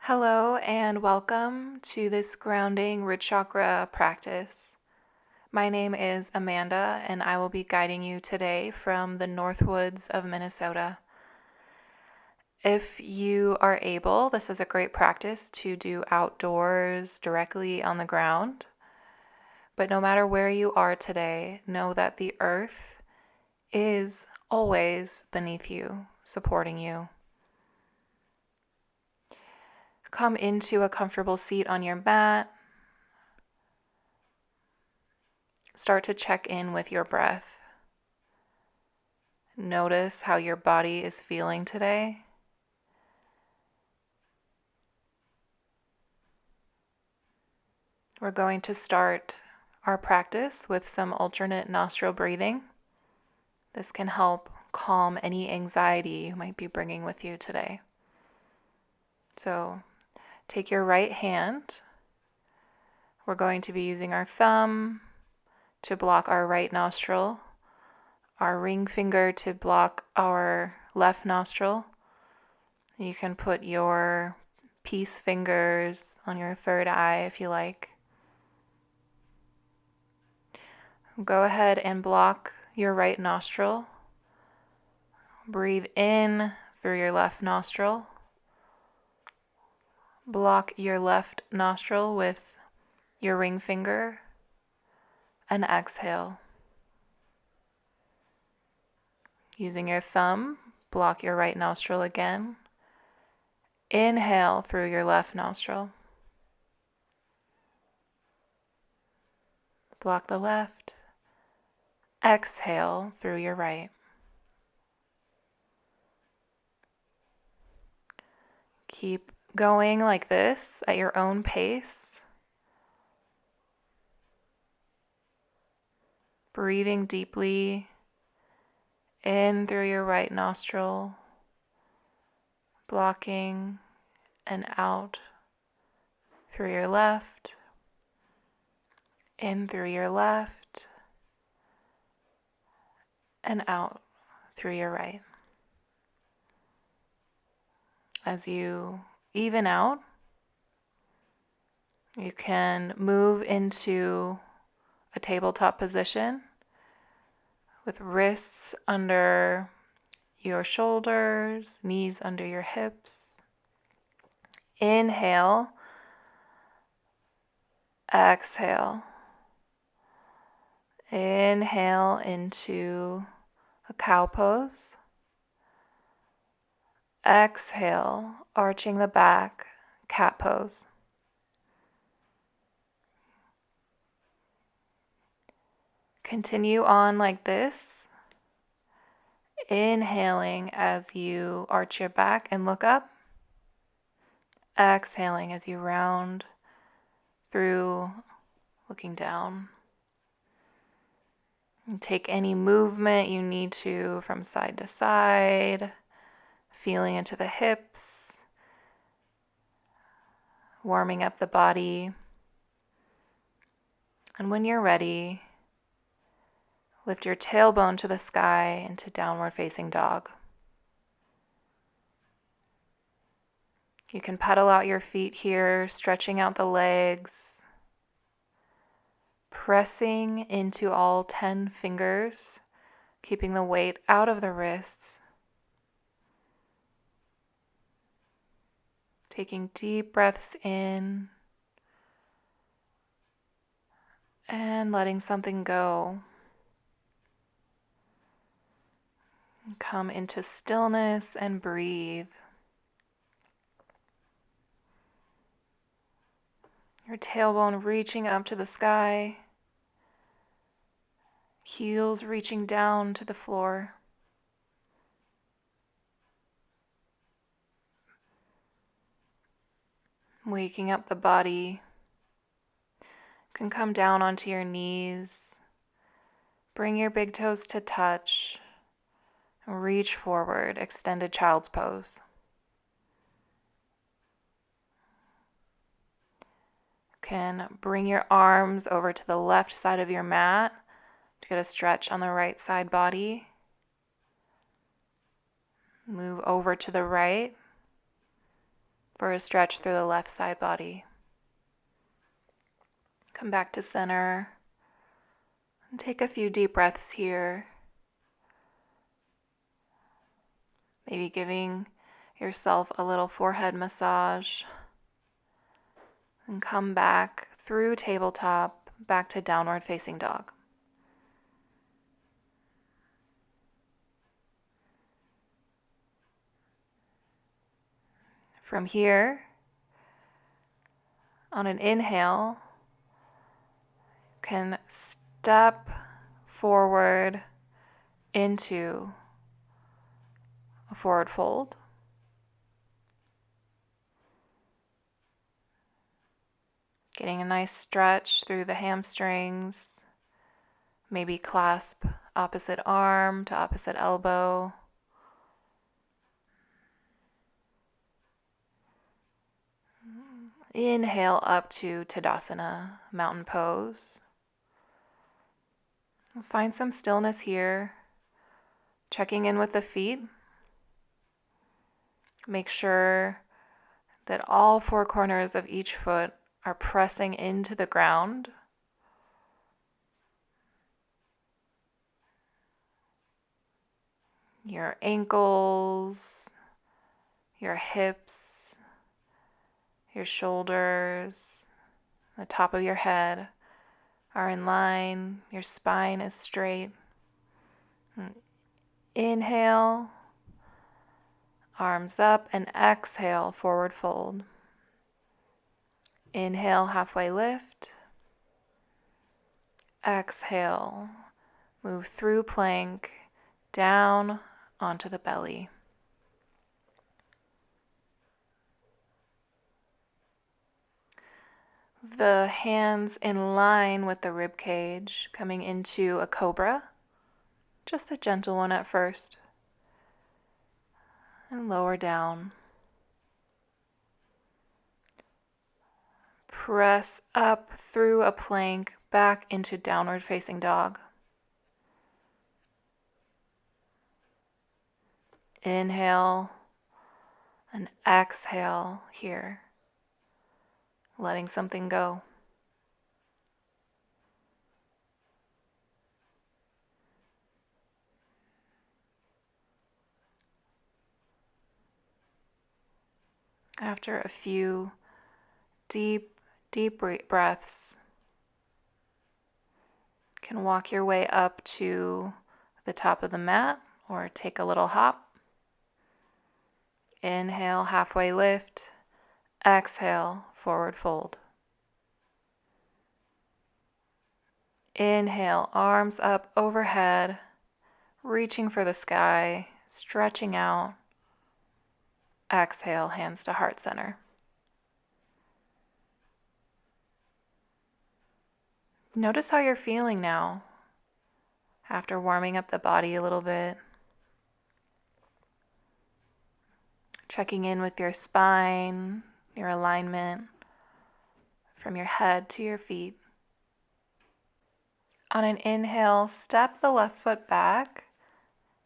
Hello and welcome to this grounding root chakra practice. My name is Amanda and I will be guiding you today from the Northwoods of Minnesota. If you are able, this is a great practice to do outdoors directly on the ground. But no matter where you are today, know that the earth is always beneath you, supporting you. Come into a comfortable seat on your mat. Start to check in with your breath. Notice how your body is feeling today. We're going to start our practice with some alternate nostril breathing. This can help calm any anxiety you might be bringing with you today. So, take your right hand. We're going to be using our thumb to block our right nostril, our ring finger to block our left nostril. You can put your peace fingers on your third eye if you like. Go ahead and block your right nostril. Breathe in through your left nostril. Block your left nostril with your ring finger and exhale. Using your thumb, block your right nostril again. Inhale through your left nostril. Block the left. Exhale through your right. Keep going like this at your own pace. Breathing deeply in through your right nostril, blocking and out through your left, in through your left, and out through your right. As you even out, you can move into a tabletop position with wrists under your shoulders, knees under your hips. Inhale, exhale. Inhale into a cow pose. Exhale, arching the back, cat pose. Continue on like this, inhaling as you arch your back and look up. Exhaling as you round through, looking down. And take any movement you need to from side to side, feeling into the hips, warming up the body. And when you're ready, lift your tailbone to the sky into downward facing dog. You can pedal out your feet here, stretching out the legs, pressing into all 10 fingers, keeping the weight out of the wrists. Taking deep breaths in and letting something go. Come into stillness and breathe. Your tailbone reaching up to the sky, heels reaching down to the floor. Waking up the body. Can come down onto your knees. Bring your big toes to touch. Reach forward, extended child's pose. Can bring your arms over to the left side of your mat to get a stretch on the right side body. Move over to the right. for a stretch through the left side body. Come back to center and take a few deep breaths here. Maybe giving yourself a little forehead massage. And come back through tabletop, back to downward facing dog. From here, on an inhale, you can step forward into a forward fold. Getting a nice stretch through the hamstrings. Maybe clasp opposite arm to opposite elbow. Inhale up to Tadasana, mountain pose. Find some stillness here. Checking in with the feet. Make sure that all four corners of each foot are pressing into the ground. Your ankles, your hips, your shoulders, the top of your head are in line. Your spine is straight. Inhale, arms up, and exhale, forward fold. Inhale, halfway lift. Exhale, move through plank, down onto the belly. The hands in line with the rib cage, coming into a cobra. Just a gentle one at first. And lower down. Press up through a plank, back into downward facing dog. Inhale and exhale here. Letting something go. After a few deep breaths, you can walk your way up to the top of the mat or take a little hop. Inhale, halfway lift. Exhale, forward fold. Inhale, arms up overhead, reaching for the sky, stretching out. Exhale, hands to heart center. Notice how you're feeling now after warming up the body a little bit. Checking in with your spine, your alignment from your head to your feet. On an inhale, step the left foot back,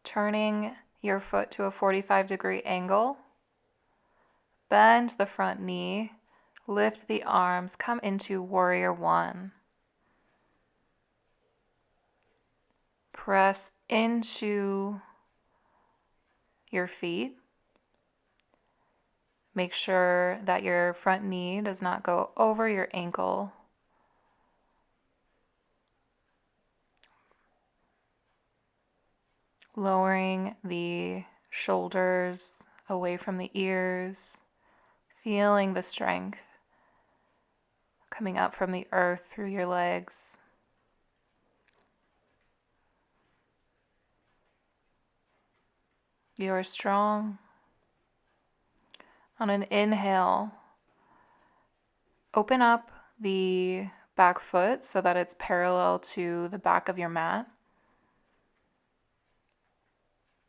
turning your foot to a 45-degree angle. Bend the front knee, lift the arms, come into warrior one. Press into your feet. Make sure that your front knee does not go over your ankle. Lowering the shoulders away from the ears, feeling the strength coming up from the earth through your legs. You are strong. On an inhale, open up the back foot so that it's parallel to the back of your mat.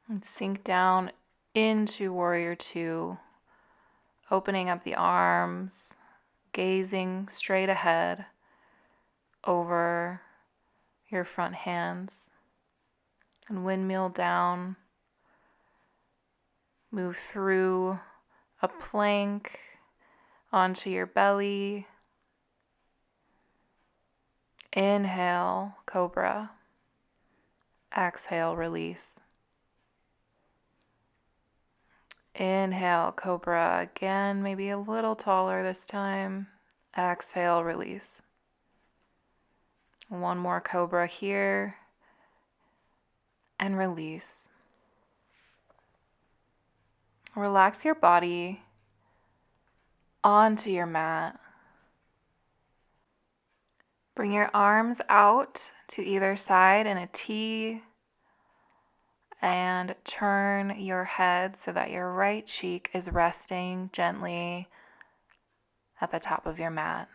And sink down into warrior two, opening up the arms, gazing straight ahead over your front hands. And windmill down, move through a plank, onto your belly. Inhale, cobra. Exhale, release. Inhale, cobra. Again, maybe a little taller this time. Exhale, release. One more cobra here. And release. Relax your body onto your mat. Bring your arms out to either side in a T and turn your head so that your right cheek is resting gently at the top of your mat.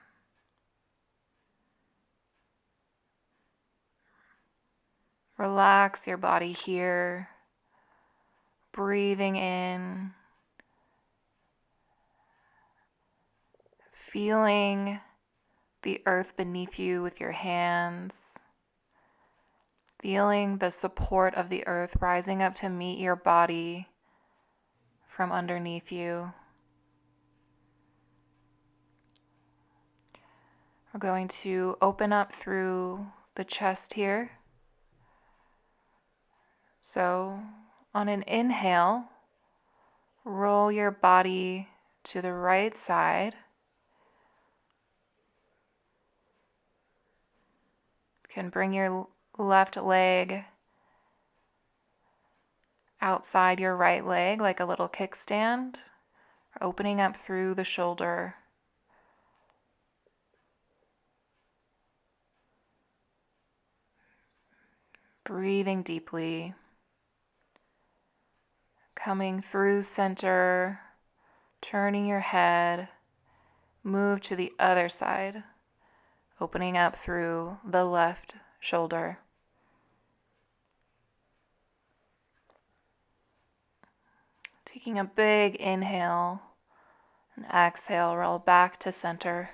Relax your body here, breathing in, feeling the earth beneath you with your hands, feeling the support of the earth rising up to meet your body from underneath you. We're going to open up through the chest here. So on an inhale, roll your body to the right side. You can bring your left leg outside your right leg like a little kickstand, opening up through the shoulder. Breathing deeply. Coming through center, turning your head, move to the other side, opening up through the left shoulder. Taking a big inhale and exhale, roll back to center.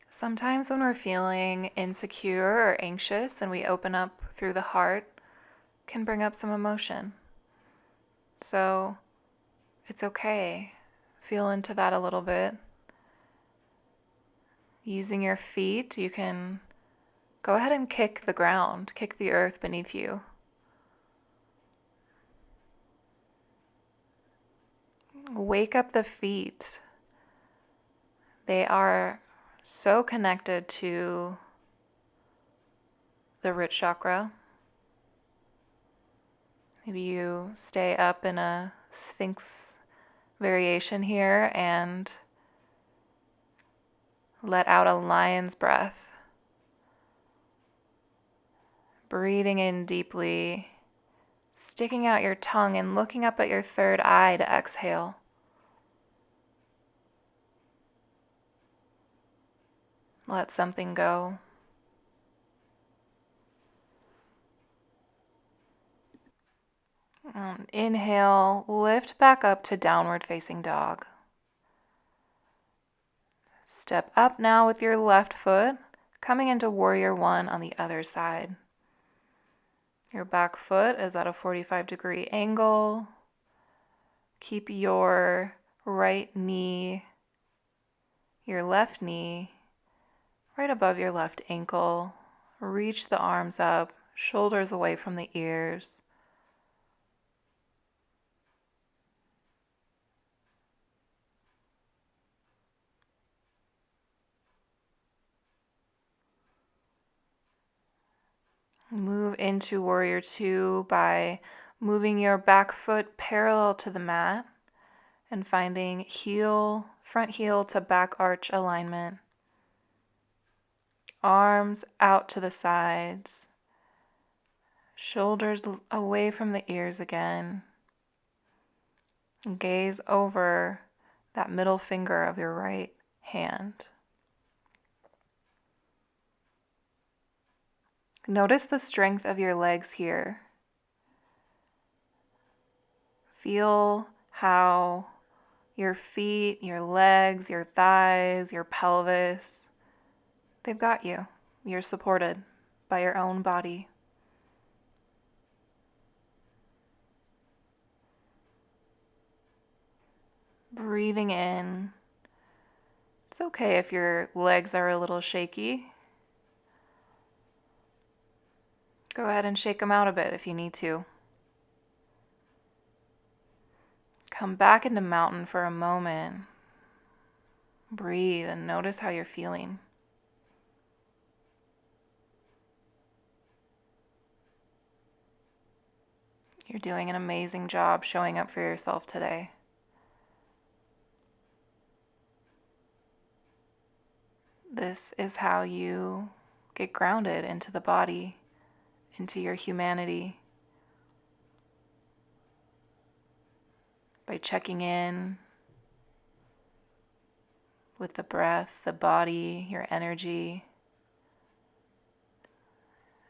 Sometimes when we're feeling insecure or anxious and we open up through the heart, it can bring up some emotion. So it's okay. Feel into that a little bit. Using your feet, you can go ahead and kick the ground, kick the earth beneath you. Wake up the feet. They are so connected to the root chakra. Maybe you stay up in a Sphinx variation here and let out a lion's breath. Breathing in deeply, sticking out your tongue and looking up at your third eye to exhale. Let something go. Inhale, lift back up to downward facing dog. Step up now with your left foot, coming into warrior one on the other side. Your back foot is at a 45-degree angle. Keep your right knee, your left knee, right above your left ankle. Reach the arms up, shoulders away from the ears. Move into warrior two by moving your back foot parallel to the mat and finding front heel to back arch alignment. Arms out to the sides. Shoulders away from the ears again. Gaze over that middle finger of your right hand. Notice the strength of your legs here. Feel how your feet, your legs, your thighs, your pelvis, they've got you. You're supported by your own body. breathing in. It's okay if your legs are a little shaky. Go ahead and shake them out a bit if you need to. Come back into mountain for a moment. Breathe and notice how you're feeling. You're doing an amazing job showing up for yourself today. This is how you get grounded into the body, into your humanity. By checking in with the breath, the body, your energy,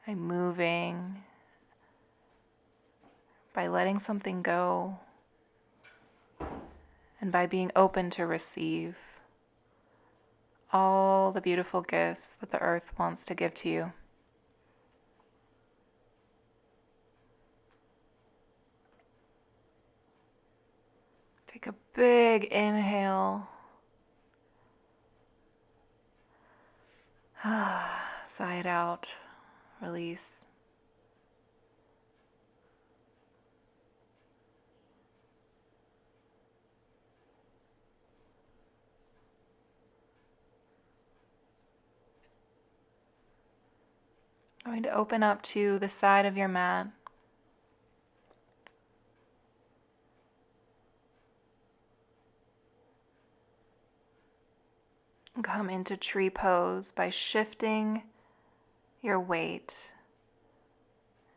by moving, by letting something go, and by being open to receive all the beautiful gifts that the earth wants to give to you. Take a big inhale. Sigh it out. Release. Going to open up to the side of your mat. And come into tree pose by shifting your weight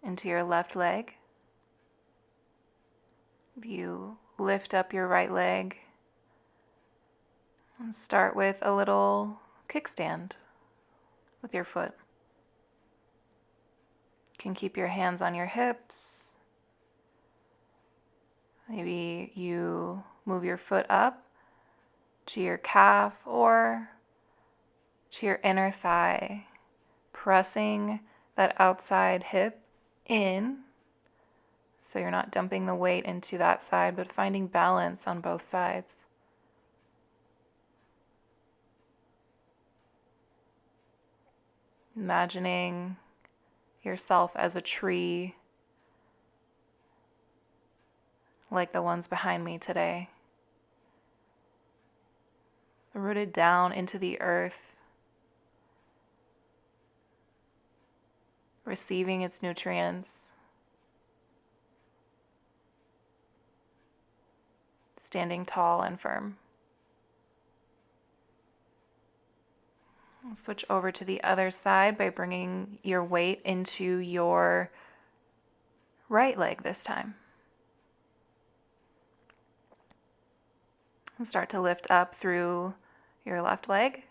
into your left leg. You lift up your right leg and start with a little kickstand with your foot. You can keep your hands on your hips. Maybe you move your foot up to your calf or to your inner thigh, pressing that outside hip in so you're not dumping the weight into that side, but finding balance on both sides. Imagining yourself as a tree like the ones behind me today, rooted down into the earth, receiving its nutrients, standing tall and firm. I'll switch over to the other side by bringing your weight into your right leg this time. And start to lift up through your left leg.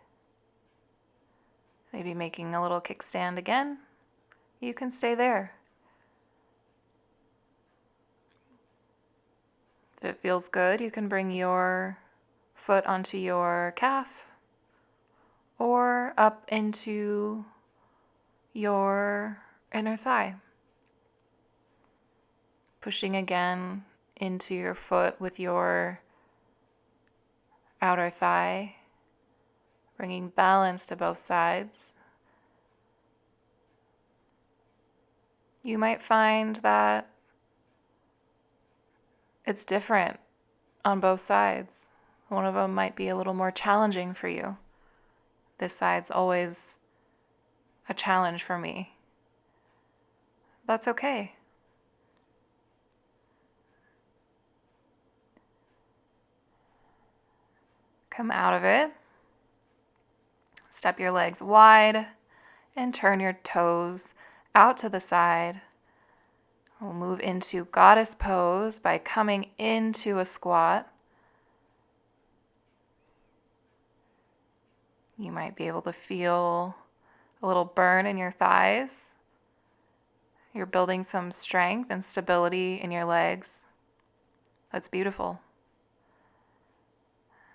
Maybe making a little kickstand again. You can stay there. If it feels good, you can bring your foot onto your calf or up into your inner thigh. Pushing again into your foot with your outer thigh, bringing balance to both sides. You might find that it's different on both sides. One of them might be a little more challenging for you. This side's always a challenge for me. That's okay. Come out of it. Step your legs wide and turn your toes out to the side. We'll move into goddess pose by coming into a squat. You might be able to feel a little burn in your thighs. You're building some strength and stability in your legs. That's beautiful.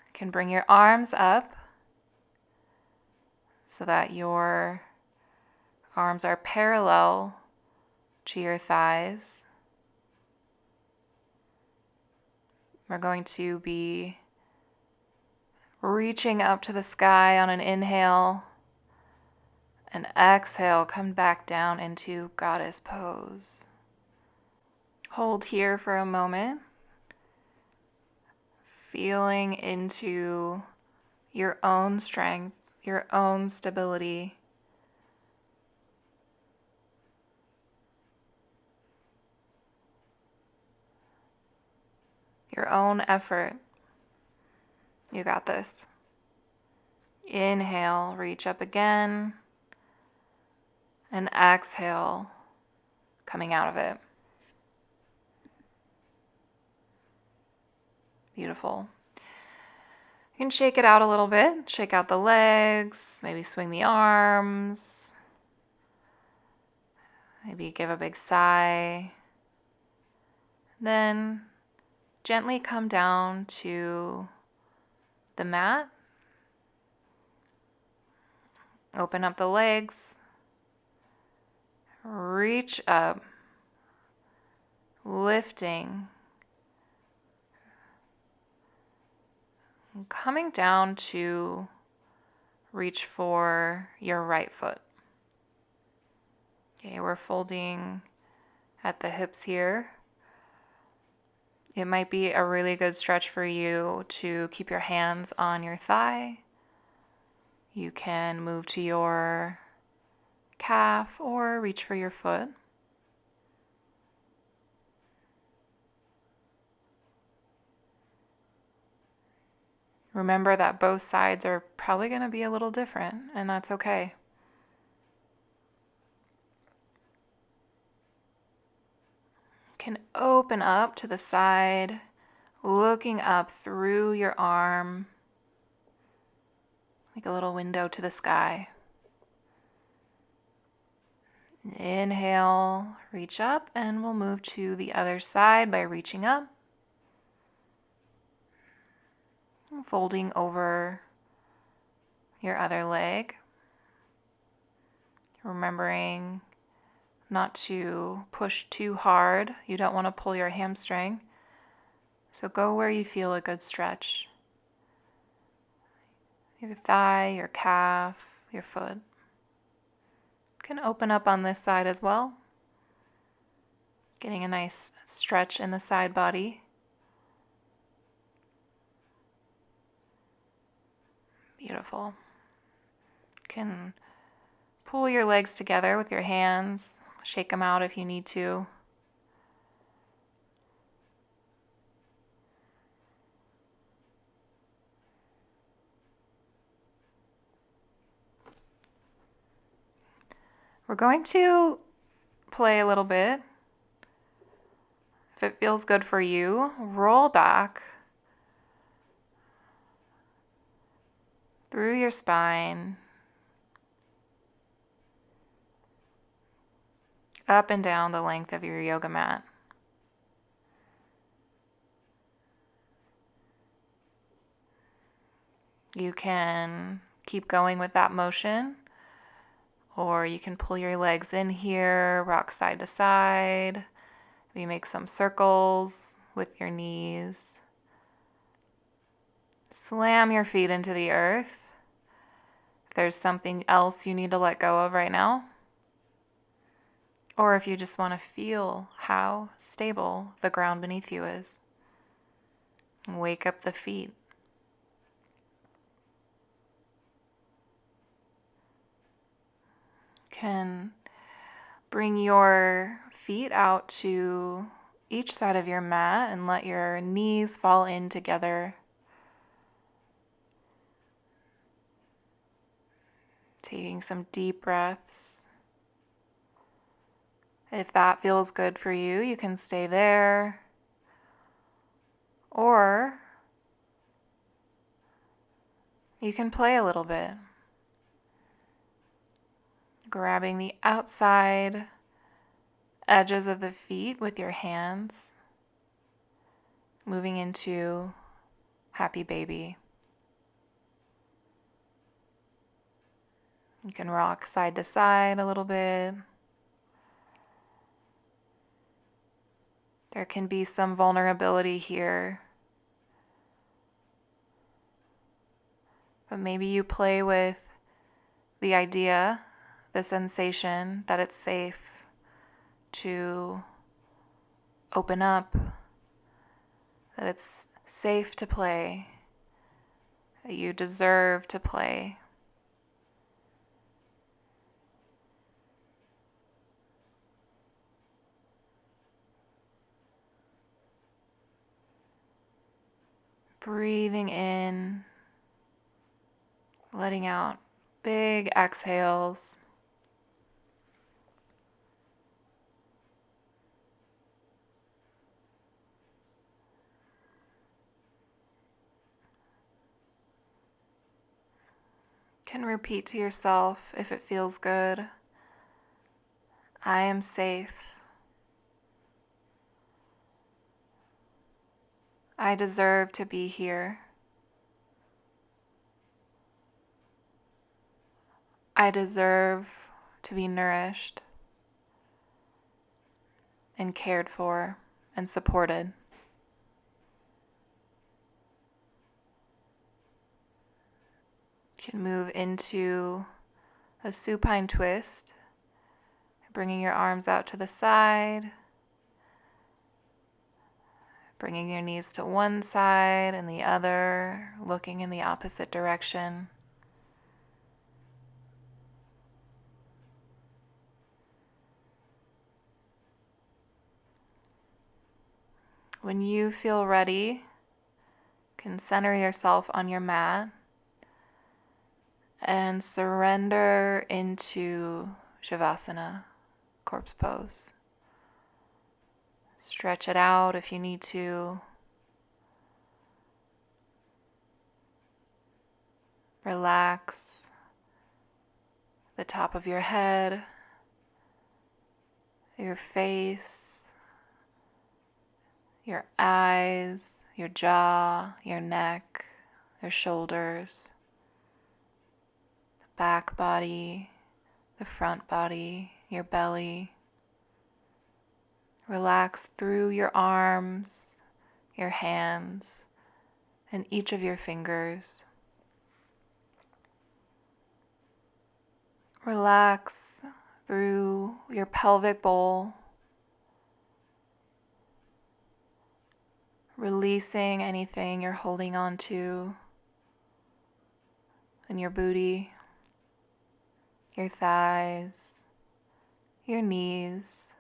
You can bring your arms up so that your arms are parallel to your thighs. We're going to be reaching up to the sky on an inhale, and exhale, come back down into goddess pose. Hold here for a moment, feeling into your own strength, your own stability. Your own effort. You got this. Inhale, reach up again. And exhale, coming out of it. Beautiful. You can shake it out a little bit. Shake out the legs, maybe swing the arms. Maybe give a big sigh. Then gently come down to the mat. Open up the legs. Reach up. Lifting. Coming down to reach for your right foot. Okay, we're folding at the hips here. It might be a really good stretch for you to keep your hands on your thigh. You can move to your calf or reach for your foot. Remember that both sides are probably going to be a little different, and that's okay. Can open up to the side, looking up through your arm, like a little window to the sky. Inhale, reach up, and we'll move to the other side by reaching up. Folding over your other leg. Remembering not to push too hard. You don't want to pull your hamstring. So go where you feel a good stretch. Your thigh, your calf, your foot. You can open up on this side as well. Getting a nice stretch in the side body. Beautiful. You can pull your legs together with your hands. Shake them out if you need to. We're going to play a little bit. If it feels good for you, roll back through your spine, up and down the length of your yoga mat. You can keep going with that motion, or you can pull your legs in here, rock side to side. Maybe make some circles with your knees. Slam your feet into the earth. If there's something else you need to let go of right now, or if you just want to feel how stable the ground beneath you is. Wake up the feet. Can bring your feet out to each side of your mat and let your knees fall in together. Taking some deep breaths. If that feels good for you, you can stay there. Or you can play a little bit. Grabbing the outside edges of the feet with your hands. Moving into happy baby. You can rock side to side a little bit. There can be some vulnerability here. But maybe you play with the idea, the sensation that it's safe to open up, that it's safe to play, that you deserve to play. Breathing in, letting out big exhales. Can repeat to yourself if it feels good. I am safe. I deserve to be here. I deserve to be nourished and cared for and supported. You can move into a supine twist, bringing your arms out to the side, bringing your knees to one side and the other, looking in the opposite direction. When you feel ready, you can center yourself on your mat and surrender into Shavasana, corpse pose. Stretch it out if you need to. Relax the top of your head, your face, your eyes, your jaw, your neck, your shoulders, the back body, the front body, your belly. Relax through your arms, your hands, and each of your fingers. Relax through your pelvic bowl, releasing anything you're holding on to in your booty, your thighs, your knees,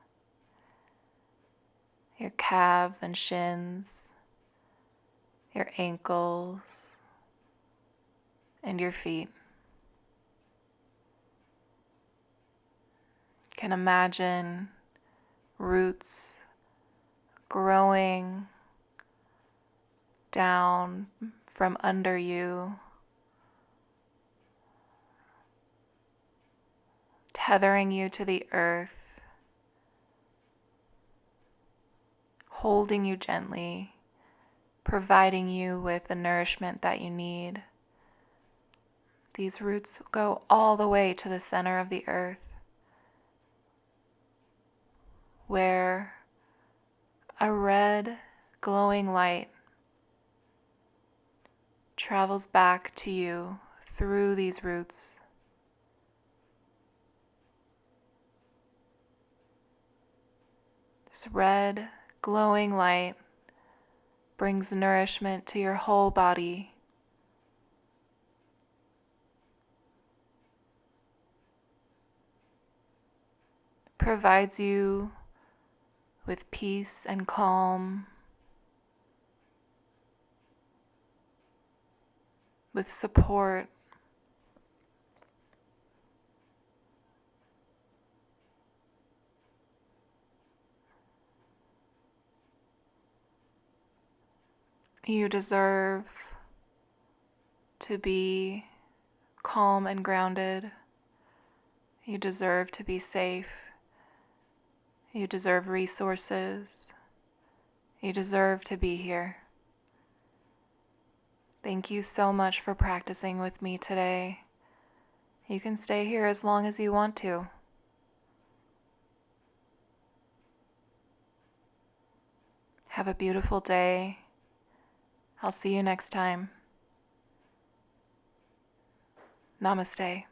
your calves and shins, your ankles, and your feet. You can imagine roots growing down from under you, tethering you to the earth, holding you gently, providing you with the nourishment that you need. These roots go all the way to the center of the earth, where a red glowing light travels back to you through these roots. This red glowing light brings nourishment to your whole body. Provides you with peace and calm, with support. You deserve to be calm and grounded. You deserve to be safe. You deserve resources. You deserve to be here. Thank you so much for practicing with me today. You can stay here as long as you want to. Have a beautiful day. I'll see you next time. Namaste.